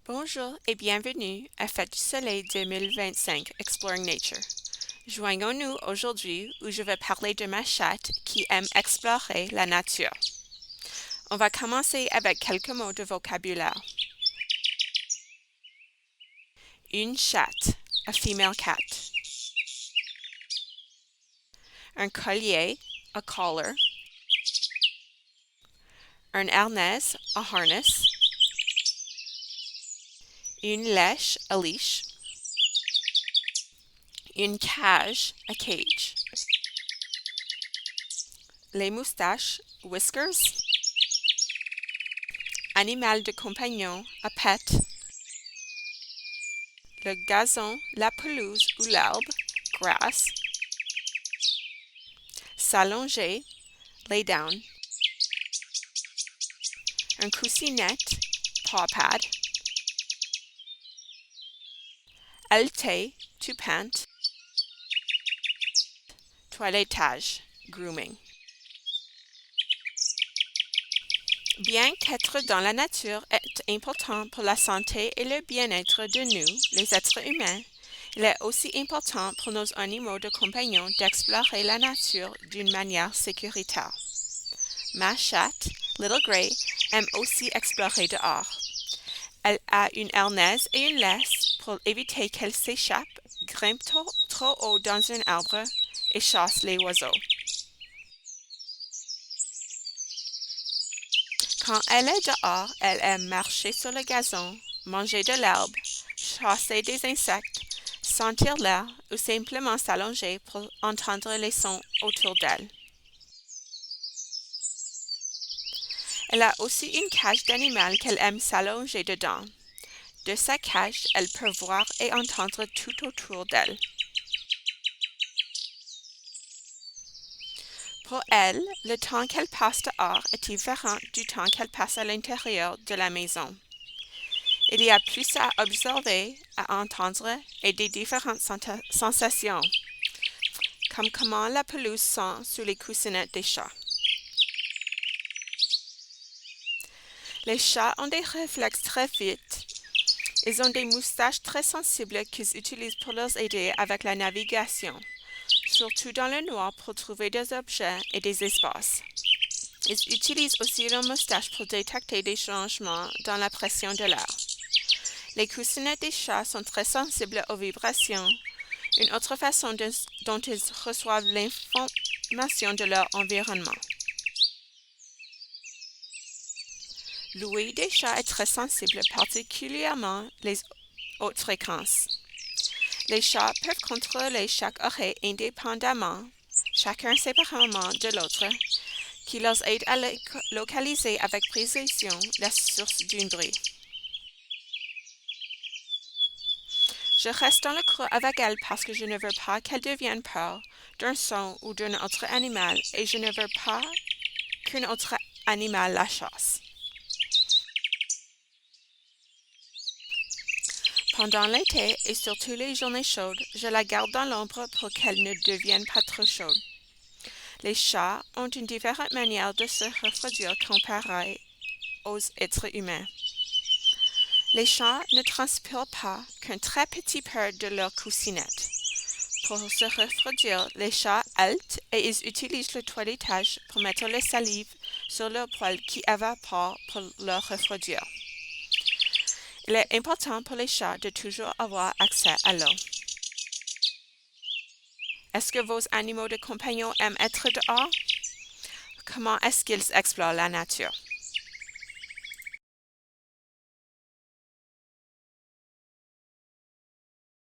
Bonjour et bienvenue à Fête du Soleil 2025 Exploring Nature. Joignons-nous aujourd'hui où je vais parler de ma chatte qui aime explorer la nature. On va commencer avec quelques mots de vocabulaire. Une chatte, a female cat. Un collier, a collar. Un harnais, a harness. Une lèche, a leash. Une cage, a cage. Les moustaches, whiskers. Animal de compagnon, a pet. Le gazon, la pelouse ou l'herbe, grass. S'allonger, lay down. Un coussinette, paw pad. Halter, to pant. Toilettage, grooming. Bien qu'être dans la nature est important pour la santé et le bien-être de nous, les êtres humains, il est aussi important pour nos animaux de compagnon d'explorer la nature d'une manière sécuritaire. Ma chatte, Little Grey, aime aussi explorer dehors. Elle a une harnaise et une laisse pour éviter qu'elle s'échappe, grimpe trop haut dans un arbre et chasse les oiseaux. Quand elle est dehors, elle aime marcher sur le gazon, manger de l'herbe, chasser des insectes, sentir l'air ou simplement s'allonger pour entendre les sons autour d'elle. Elle a aussi une cage d'animal qu'elle aime s'allonger dedans. De sa cage, elle peut voir et entendre tout autour d'elle. Pour elle, le temps qu'elle passe dehors est différent du temps qu'elle passe à l'intérieur de la maison. Il y a plus à observer, à entendre et des différentes sensations, comme comment la pelouse sent sous les coussinettes des chats. Les chats ont des réflexes très vite. Ils ont des moustaches très sensibles qu'ils utilisent pour leur aider avec la navigation, surtout dans le noir pour trouver des objets et des espaces. Ils utilisent aussi leurs moustaches pour détecter des changements dans la pression de l'air. Les coussinettes des chats sont très sensibles aux vibrations, une autre façon dont ils reçoivent l'information de leur environnement. L'ouïe des chats est très sensible, particulièrement les hautes fréquences. Les chats peuvent contrôler chaque oreille indépendamment, chacun séparément de l'autre, qui leur aide à localiser avec précision la source d'un bruit. Je reste dans le cours avec elle parce que je ne veux pas qu'elle devienne peur d'un son ou d'un autre animal et je ne veux pas qu'un autre animal la chasse. Pendant l'été et surtout les journées chaudes, je la garde dans l'ombre pour qu'elle ne devienne pas trop chaude. Les chats ont une différente manière de se refroidir comparée aux êtres humains. Les chats ne transpirent pas qu'un très petit peu de leur coussinette. Pour se refroidir, les chats haltent et ils utilisent le toilettage pour mettre la salive sur leurs poils qui évaporent pour leur refroidir. Il est important pour les chats de toujours avoir accès à l'eau. Est-ce que vos animaux de compagnon aiment être dehors? Comment est-ce qu'ils explorent la nature?